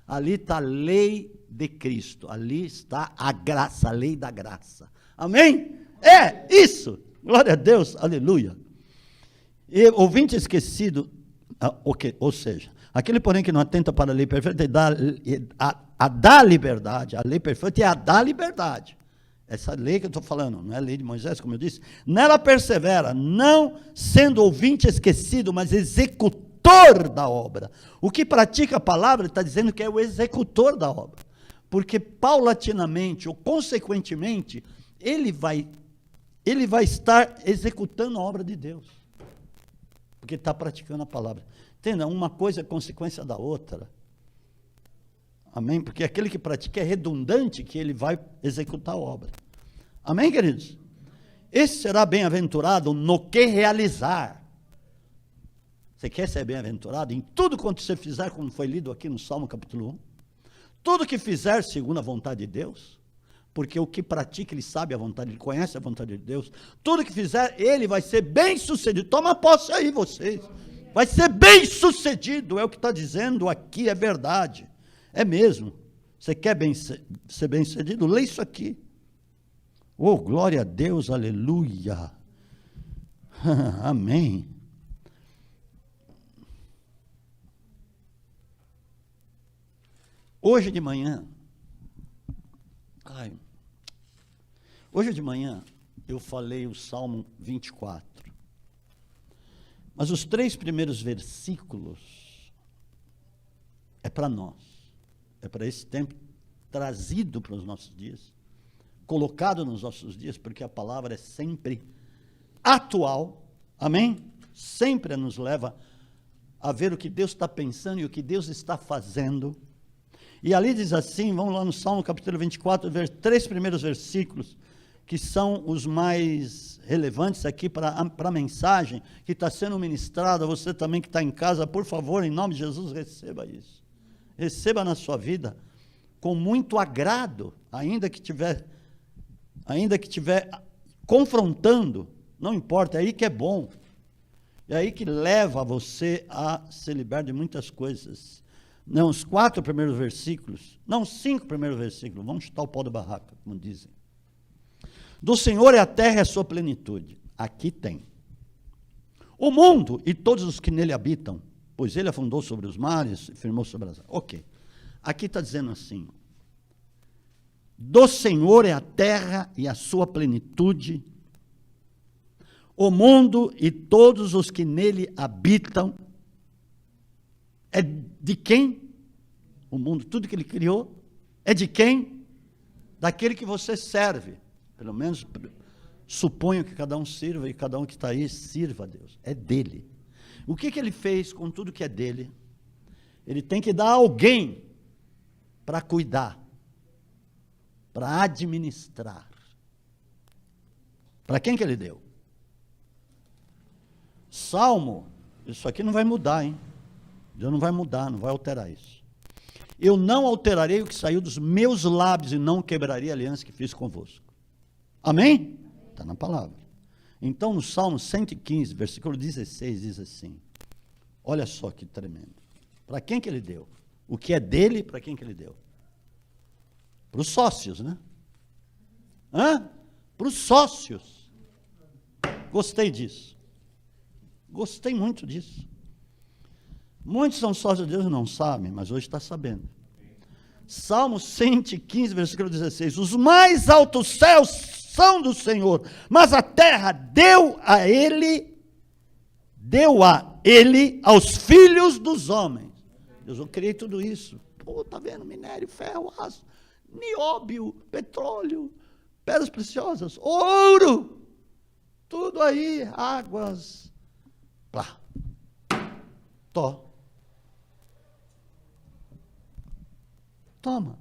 Ali está a lei de Cristo, ali está a graça, a lei da graça. Amém? É isso, glória a Deus, aleluia. E ouvinte esquecido, ou seja, aquele porém que não atenta para a lei perfeita a da liberdade, a lei perfeita é a da liberdade. Essa lei que eu estou falando, não é a lei de Moisés, como eu disse, nela persevera, não sendo ouvinte esquecido, mas executor da obra. O que pratica a palavra, ele está dizendo que é o executor da obra. Porque paulatinamente, ou consequentemente, ele vai estar executando a obra de Deus. Porque está praticando a palavra. Entenda, uma coisa é consequência da outra. Amém? Porque aquele que pratica é redundante que ele vai executar a obra. Amém, queridos? Esse será bem-aventurado no que realizar. Você quer ser bem-aventurado? Em tudo quanto você fizer, como foi lido aqui no Salmo capítulo 1. Tudo que fizer segundo a vontade de Deus. Porque o que pratica, ele sabe a vontade, ele conhece a vontade de Deus. Tudo que fizer, ele vai ser bem-sucedido. Toma posse aí, vocês. Vai ser bem-sucedido, é o que está dizendo aqui, é verdade. É mesmo. Você quer ser bem-sucedido? Lê isso aqui. Oh, glória a Deus, aleluia. Amém. Hoje de manhã, eu falei o Salmo 24. Mas os 3 primeiros versículos é para nós. É para esse tempo trazido para os nossos dias, colocado nos nossos dias, porque a palavra é sempre atual, amém? Sempre nos leva a ver o que Deus está pensando e o que Deus está fazendo. E ali diz assim, vamos lá no Salmo capítulo 24, 3 primeiros versículos, que são os mais relevantes aqui para a mensagem que está sendo ministrada. Você também que está em casa, por favor, em nome de Jesus, receba isso. Receba na sua vida com muito agrado, ainda que tiver confrontando, não importa, é aí que é bom. É aí que leva você a se libertar de muitas coisas. Não, os 4 primeiros versículos, não, 5 primeiros versículos, vamos chutar o pau da barraca, como dizem. Do Senhor é a terra e a sua plenitude. Aqui tem. O mundo e todos os que nele habitam, pois ele afundou sobre os mares e firmou sobre as águas. Ok. Aqui está dizendo assim, do Senhor é a terra e a sua plenitude, o mundo e todos os que nele habitam. É de quem? O mundo, tudo que ele criou, é de quem? Daquele que você serve. Pelo menos suponho que cada um sirva e cada um que está aí sirva a Deus. É dele. O que ele fez com tudo que é dele? Ele tem que dar a alguém para cuidar, para administrar. Para quem que ele deu? Salmo, isso aqui não vai mudar, hein? Deus não vai mudar, não vai alterar isso. Eu não alterarei o que saiu dos meus lábios e não quebrarei a aliança que fiz convosco. Amém? Está na palavra. Então, no Salmo 115, versículo 16, diz assim, olha só que tremendo. Para quem que ele deu? O que é dele, para quem que ele deu? Para os sócios, né? Para os sócios. Gostei disso. Gostei muito disso. Muitos são sócios de Deus e não sabem, mas hoje está sabendo. Salmo 115, versículo 16. Os mais altos céus são do Senhor, mas a terra deu a ele aos filhos dos homens. Deus, eu criei tudo isso. Pô, tá vendo? Minério, ferro, aço, nióbio, petróleo, pedras preciosas, ouro, tudo aí, águas, plá, tó. Toma.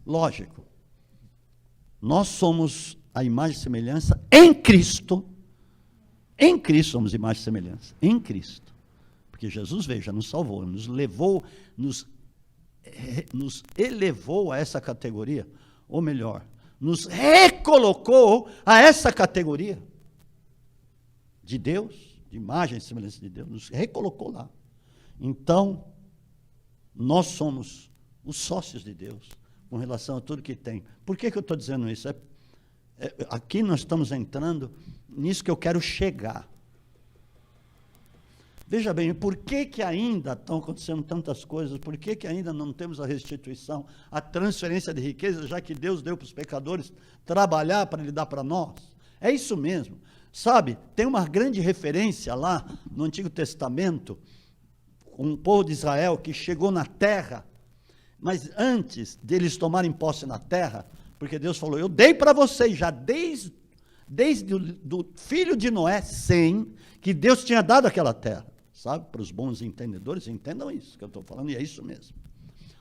Lógico. Nós somos a imagem e semelhança em Cristo. Em Cristo somos imagem e semelhança. Em Cristo. Porque Jesus veio, já nos salvou, nos levou, nos elevou a essa categoria. Ou melhor, nos recolocou a essa categoria de Deus, de imagem e semelhança de Deus. Nos recolocou lá. Então, nós somos os sócios de Deus, com relação a tudo que tem. Por que eu estou dizendo isso? Aqui nós estamos entrando nisso que eu quero chegar. Veja bem, por que ainda estão acontecendo tantas coisas? Por que ainda não temos a restituição, a transferência de riqueza, já que Deus deu para os pecadores trabalhar para Ele dar para nós? É isso mesmo. Sabe, tem uma grande referência lá no Antigo Testamento, um povo de Israel que chegou na terra, mas antes deles tomarem posse na terra, porque Deus falou, eu dei para vocês já desde do filho de Noé, Sem, que Deus tinha dado aquela terra, sabe? Para os bons entendedores, entendam isso que eu estou falando, e é isso mesmo.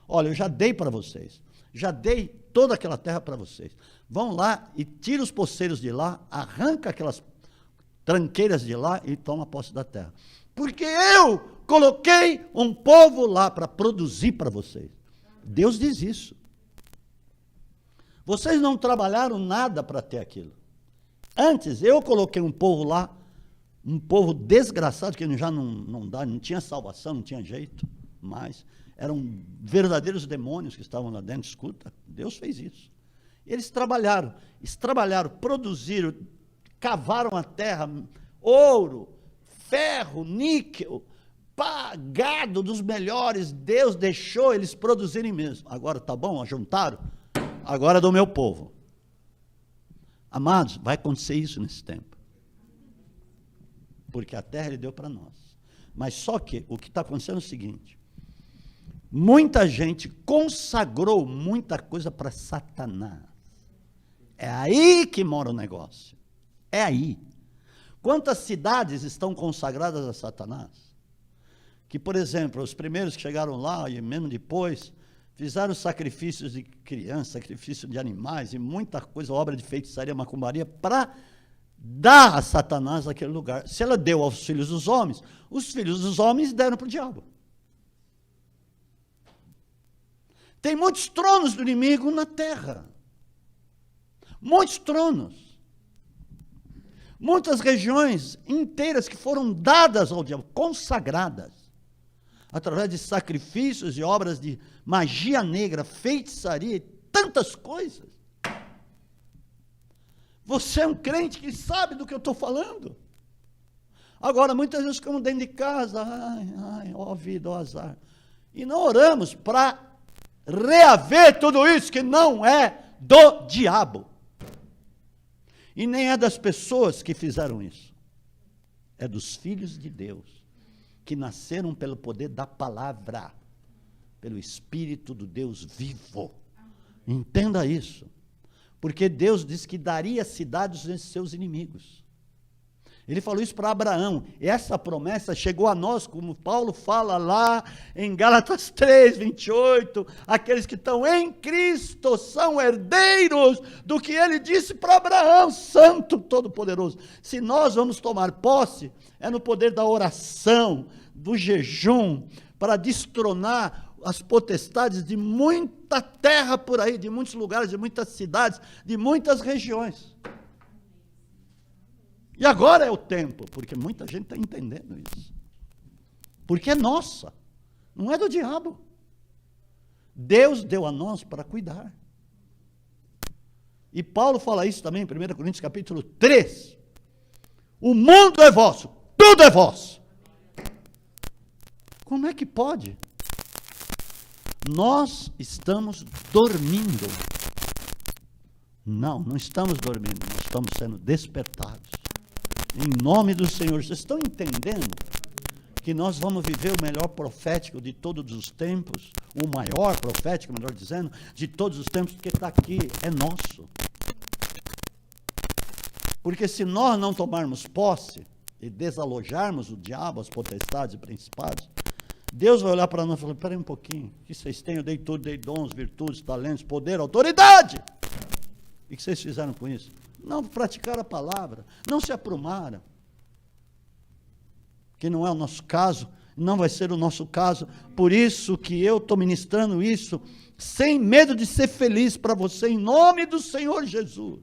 Olha, eu já dei para vocês, já dei toda aquela terra para vocês. Vão lá e tira os poceiros de lá, arranca aquelas tranqueiras de lá e toma posse da terra. Porque eu coloquei um povo lá para produzir para vocês. Deus diz isso. Vocês não trabalharam nada para ter aquilo. Antes, eu coloquei um povo lá, um povo desgraçado, que já não dá, não tinha salvação, não tinha jeito. mais. Eram verdadeiros demônios que estavam lá dentro. Escuta, Deus fez isso. Eles trabalharam, produziram, cavaram a terra, ouro, ferro, níquel, gado dos melhores, Deus deixou eles produzirem mesmo. Agora tá bom, juntaram? Agora é do meu povo. Amados, vai acontecer isso nesse tempo. Porque a terra ele deu para nós. Mas só que o que está acontecendo é o seguinte: muita gente consagrou muita coisa para Satanás. É aí que mora o negócio. É aí. Quantas cidades estão consagradas a Satanás? Que, por exemplo, os primeiros que chegaram lá, e mesmo depois, fizeram sacrifícios de crianças, sacrifício de animais, e muita coisa, obra de feitiçaria, macumbaria, para dar a Satanás aquele lugar. Se ela deu aos filhos dos homens, os filhos dos homens deram para o diabo. Tem muitos tronos do inimigo na terra. Muitos tronos. Muitas regiões inteiras que foram dadas ao diabo, consagradas, através de sacrifícios e obras de magia negra, feitiçaria e tantas coisas. Você é um crente que sabe do que eu estou falando. Agora, muitas vezes ficamos dentro de casa, ó vida, ó azar. E não oramos para reaver tudo isso que não é do diabo. E nem é das pessoas que fizeram isso. É dos filhos de Deus, que nasceram pelo poder da palavra, pelo Espírito do Deus vivo. Entenda isso. Porque Deus disse que daria cidades aos seus inimigos. Ele falou isso para Abraão. E essa promessa chegou a nós, como Paulo fala lá em Gálatas 3, 28. Aqueles que estão em Cristo são herdeiros do que ele disse para Abraão, Santo Todo-Poderoso. Se nós vamos tomar posse, é no poder da oração, do jejum, para destronar as potestades de muita terra por aí, de muitos lugares, de muitas cidades, de muitas regiões. E agora é o tempo, porque muita gente está entendendo isso. Porque é nossa, não é do diabo. Deus deu a nós para cuidar. E Paulo fala isso também em 1 Coríntios capítulo 3. O mundo é vosso, tudo é vosso. Como é que pode? Nós estamos dormindo. Não estamos dormindo, nós estamos sendo despertados. Em nome do Senhor. Vocês estão entendendo que nós vamos viver o melhor profético de todos os tempos? O maior profético, melhor dizendo, de todos os tempos, porque está aqui, é nosso. Porque se nós não tomarmos posse e desalojarmos o diabo, as potestades e principados, Deus vai olhar para nós e falar: espera aí um pouquinho, o que vocês têm? Eu dei tudo, dei dons, virtudes, talentos, poder, autoridade. E o que vocês fizeram com isso? Não praticaram a palavra, não se aprumaram. Que não é o nosso caso, não vai ser o nosso caso. Por isso que eu estou ministrando isso, sem medo de ser feliz para você, em nome do Senhor Jesus.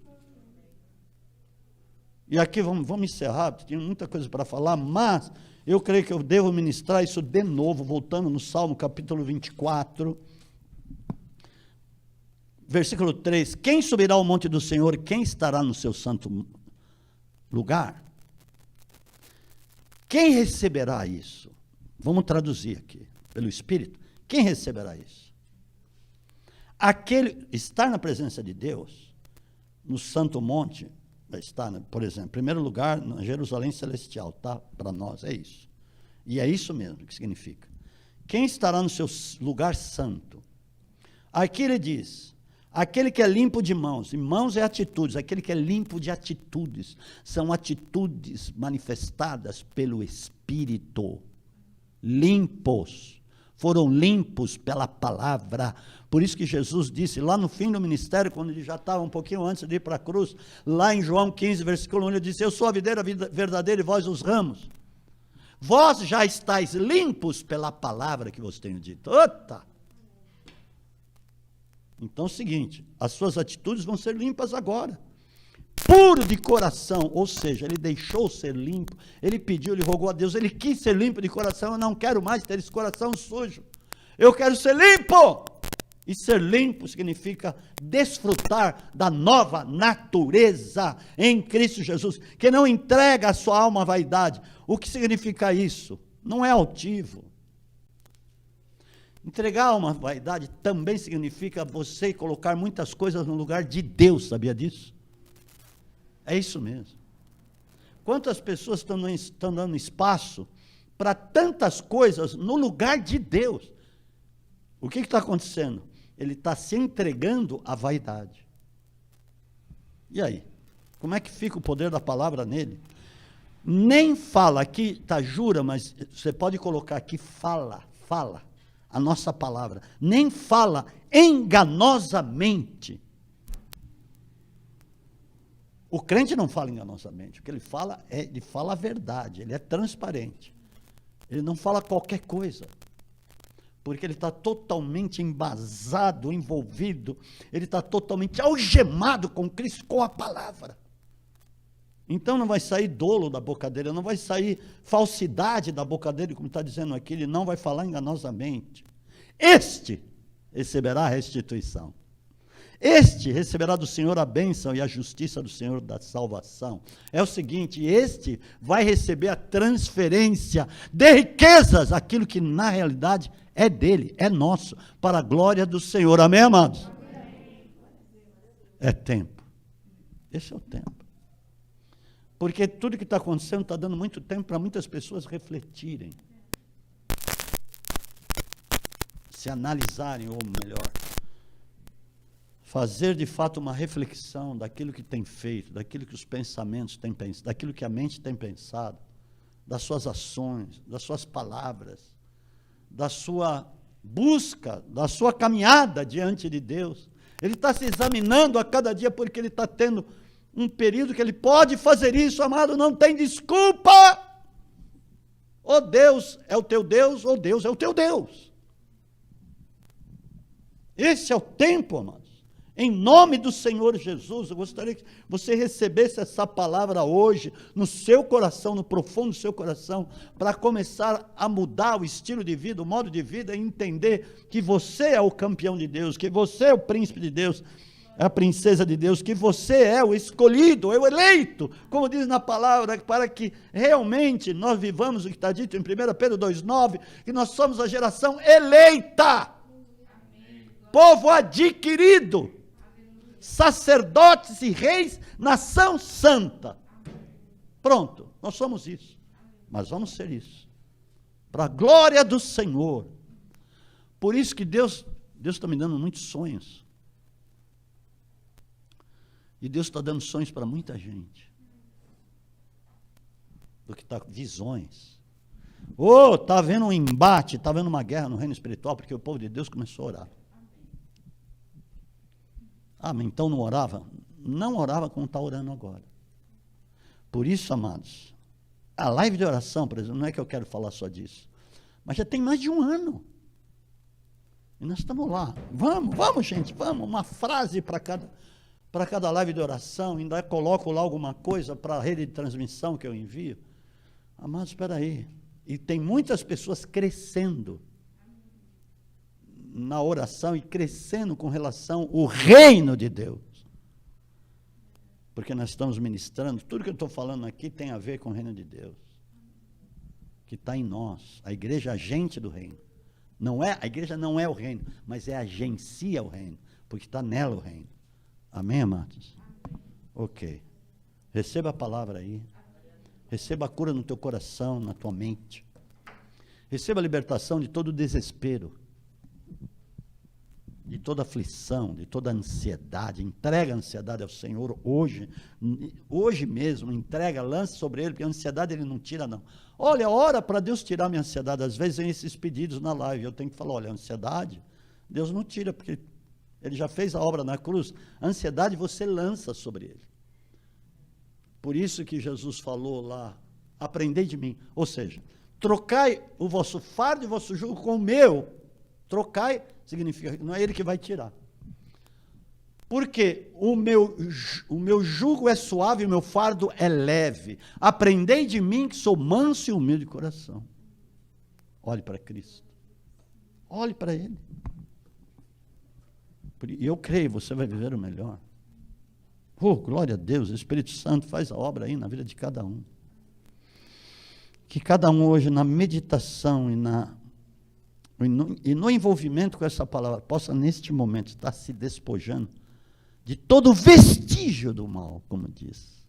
E aqui vamos encerrar, porque tinha muita coisa para falar, mas eu creio que eu devo ministrar isso de novo, voltando no Salmo capítulo 24, versículo 3, quem subirá ao monte do Senhor, quem estará no seu santo lugar? Quem receberá isso? Vamos traduzir aqui, pelo Espírito. Quem receberá isso? Estar na presença de Deus, no santo monte, está, por exemplo, em primeiro lugar, na Jerusalém Celestial, tá? Para nós, é isso. E é isso mesmo que significa. Quem estará no seu lugar santo? Aqui ele diz: aquele que é limpo de mãos, e mãos é atitudes, aquele que é limpo de atitudes, são atitudes manifestadas pelo Espírito, limpos, foram limpos pela palavra. Por isso que Jesus disse, lá no fim do ministério, quando ele já estava um pouquinho antes de ir para a cruz, lá em João 15, versículo 1, ele disse: eu sou a videira verdadeira e vós os ramos. Vós já estáis limpos pela palavra que vos tenho dito. Ota! Então é o seguinte, as suas atitudes vão ser limpas agora, puro de coração, ou seja, ele deixou ser limpo, ele pediu, ele rogou a Deus, ele quis ser limpo de coração, eu não quero mais ter esse coração sujo, eu quero ser limpo. E ser limpo significa desfrutar da nova natureza em Cristo Jesus, que não entrega a sua alma à vaidade. O que significa isso? Não é altivo. Entregar a alma à vaidade também significa você colocar muitas coisas no lugar de Deus, sabia disso? É isso mesmo. Quantas pessoas estão dando espaço para tantas coisas no lugar de Deus? O que está acontecendo? Ele está se entregando à vaidade. E aí? Como é que fica o poder da palavra nele? Nem fala, aqui está jura, mas você pode colocar aqui fala, a nossa palavra. Nem fala enganosamente. O crente não fala enganosamente, o que ele fala a verdade, ele é transparente. Ele não fala qualquer coisa. Porque ele está totalmente embasado, envolvido, ele está totalmente algemado com Cristo, com a palavra. Então não vai sair dolo da boca dele, não vai sair falsidade da boca dele, como está dizendo aqui, ele não vai falar enganosamente. Este receberá a restituição. Este receberá do Senhor a bênção e a justiça do Senhor da salvação. É o seguinte, este vai receber a transferência de riquezas, aquilo que na realidade é dele, é nosso, para a glória do Senhor. Amém, amados? Amém. É tempo. Esse é o tempo. Porque tudo que está acontecendo está dando muito tempo para muitas pessoas refletirem. Se analisarem, ou melhor, fazer de fato uma reflexão daquilo que tem feito, daquilo que os pensamentos têm pensado, daquilo que a mente tem pensado, das suas ações, das suas palavras, da sua busca, da sua caminhada diante de Deus. Ele está se examinando a cada dia porque ele está tendo um período que ele pode fazer isso, amado, não tem desculpa. Ou Deus é o teu Deus, ou Deus é o teu Deus. Esse é o tempo, amados. Em nome do Senhor Jesus, eu gostaria que você recebesse essa palavra hoje, no seu coração, no profundo do seu coração, para começar a mudar o estilo de vida, o modo de vida, e entender que você é o campeão de Deus, que você é o príncipe de Deus, é a princesa de Deus, que você é o escolhido, é o eleito, como diz na palavra, para que realmente nós vivamos o que está dito em 1 Pedro 2,9, que nós somos a geração eleita, povo adquirido, sacerdotes e reis, nação santa. Pronto, nós somos isso. Mas vamos ser isso. Para a glória do Senhor. Por isso que Deus está me dando muitos sonhos. E Deus está dando sonhos para muita gente. Do que está, visões. Está havendo um embate, está havendo uma guerra no reino espiritual, porque o povo de Deus começou a orar. Mas então não orava? Não orava como está orando agora. Por isso, amados, a live de oração, por exemplo, não é que eu quero falar só disso, mas já tem mais de um ano. E nós estamos lá. Vamos, gente, vamos. Uma frase para cada live de oração, ainda coloco lá alguma coisa para a rede de transmissão que eu envio. Amados, espera aí. E tem muitas pessoas crescendo na oração e crescendo com relação ao reino de Deus. Porque nós estamos ministrando, tudo que eu estou falando aqui tem a ver com o reino de Deus. Que está em nós. A igreja é agente do reino. A igreja não é o reino, mas agencia o reino, porque está nela o reino. Amém, amados? Amém. Ok. Receba a palavra aí. Receba a cura no teu coração, na tua mente. Receba a libertação de todo o desespero, de toda aflição, de toda ansiedade. Entrega a ansiedade ao Senhor hoje mesmo, entrega, lance sobre Ele, porque a ansiedade Ele não tira não. Olha, ora para Deus tirar a minha ansiedade. Às vezes vem esses pedidos na live, eu tenho que falar, olha, a ansiedade, Deus não tira, porque Ele já fez a obra na cruz. A ansiedade você lança sobre Ele. Por isso que Jesus falou lá, aprendei de mim, ou seja, trocai o vosso fardo e o vosso jugo com o meu. Trocai significa que não é Ele que vai tirar. Porque o meu jugo é suave e o meu fardo é leve. Aprendei de mim que sou manso e humilde de coração. Olhe para Cristo. Olhe para Ele. E eu creio, você vai viver o melhor. Oh, glória a Deus, o Espírito Santo faz a obra aí na vida de cada um. Que cada um hoje, na meditação e no envolvimento com essa palavra, possa neste momento estar se despojando de todo vestígio do mal, como diz.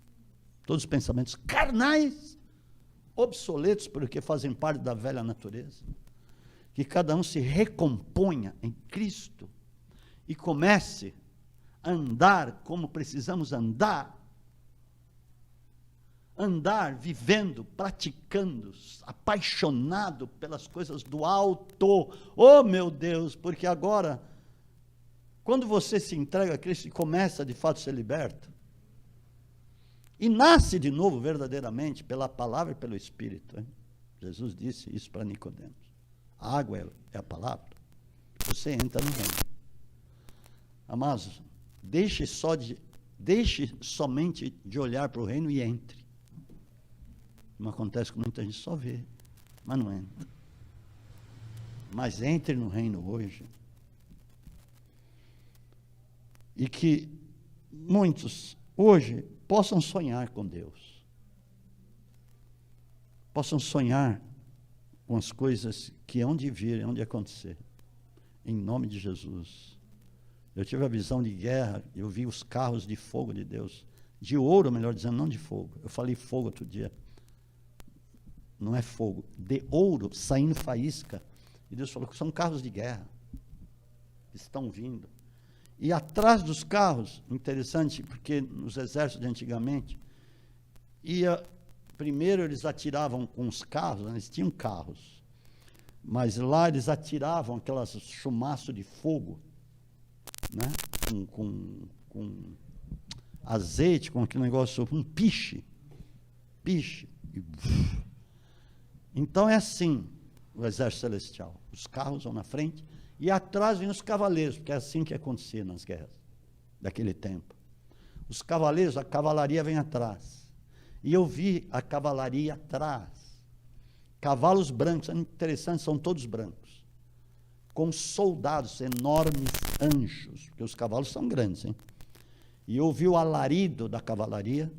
Todos os pensamentos carnais, obsoletos, porque fazem parte da velha natureza. Que cada um se recomponha em Cristo e comece a andar como precisamos andar. Andar, vivendo, praticando, apaixonado pelas coisas do alto. Oh, meu Deus, porque agora, quando você se entrega a Cristo e começa de fato a ser liberto, e nasce de novo verdadeiramente pela palavra e pelo Espírito. Hein? Jesus disse isso para Nicodemos. A água é a palavra. Você entra no reino. Amados, deixe somente de olhar para o reino e entre. Como acontece com muita gente, só vê, mas não entra. Mas entre no reino hoje. E que muitos hoje possam sonhar com Deus. Possam sonhar com as coisas que hão de vir, hão de acontecer. Em nome de Jesus. Eu tive a visão de guerra, eu vi os carros de fogo de Deus. De ouro, melhor dizendo, não de fogo. Eu falei fogo outro dia. Não é fogo, de ouro, saindo faísca. E Deus falou que são carros de guerra. Estão vindo. E atrás dos carros, interessante, porque nos exércitos de antigamente, primeiro eles atiravam com os carros, eles tinham carros, mas lá eles atiravam aquelas chumaço de fogo, né? com azeite, com aquele negócio, um piche. Então é assim o exército celestial. Os carros vão na frente e atrás vêm os cavaleiros, porque é assim que acontecia nas guerras daquele tempo. Os cavaleiros, a cavalaria vem atrás. E eu vi a cavalaria atrás. Cavalos brancos, interessante, são todos brancos. Com soldados, enormes anjos, porque os cavalos são grandes, hein? E eu vi o alarido da cavalaria,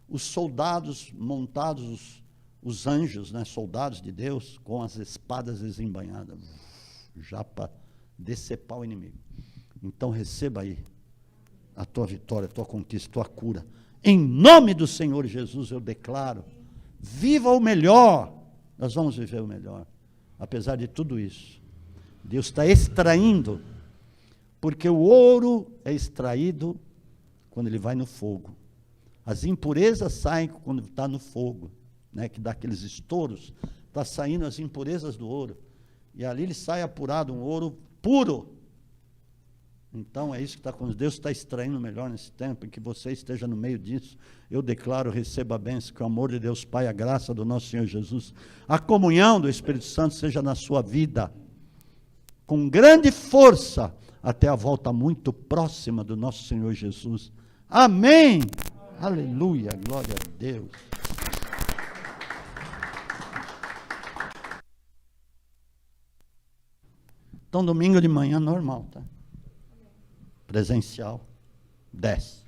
os soldados montados, os anjos, né, soldados de Deus, com as espadas desembainhadas, já para decepar o inimigo. Então receba aí a tua vitória, a tua conquista, a tua cura. Em nome do Senhor Jesus eu declaro, viva o melhor. Nós vamos viver o melhor, apesar de tudo isso. Deus está extraindo, porque o ouro é extraído quando ele vai no fogo. As impurezas saem quando está no fogo. Né, que dá aqueles estouros, está saindo as impurezas do ouro, e ali ele sai apurado, um ouro puro. Então é isso que está acontecendo. Deus está extraindo melhor nesse tempo, e que você esteja no meio disso. Eu declaro, receba a bênção, que o amor de Deus Pai, a graça do nosso Senhor Jesus, a comunhão do Espírito Santo seja na sua vida, com grande força, até a volta muito próxima do nosso Senhor Jesus. Amém. Aleluia, glória a Deus. Então, domingo de manhã, normal, tá? Presencial, 10.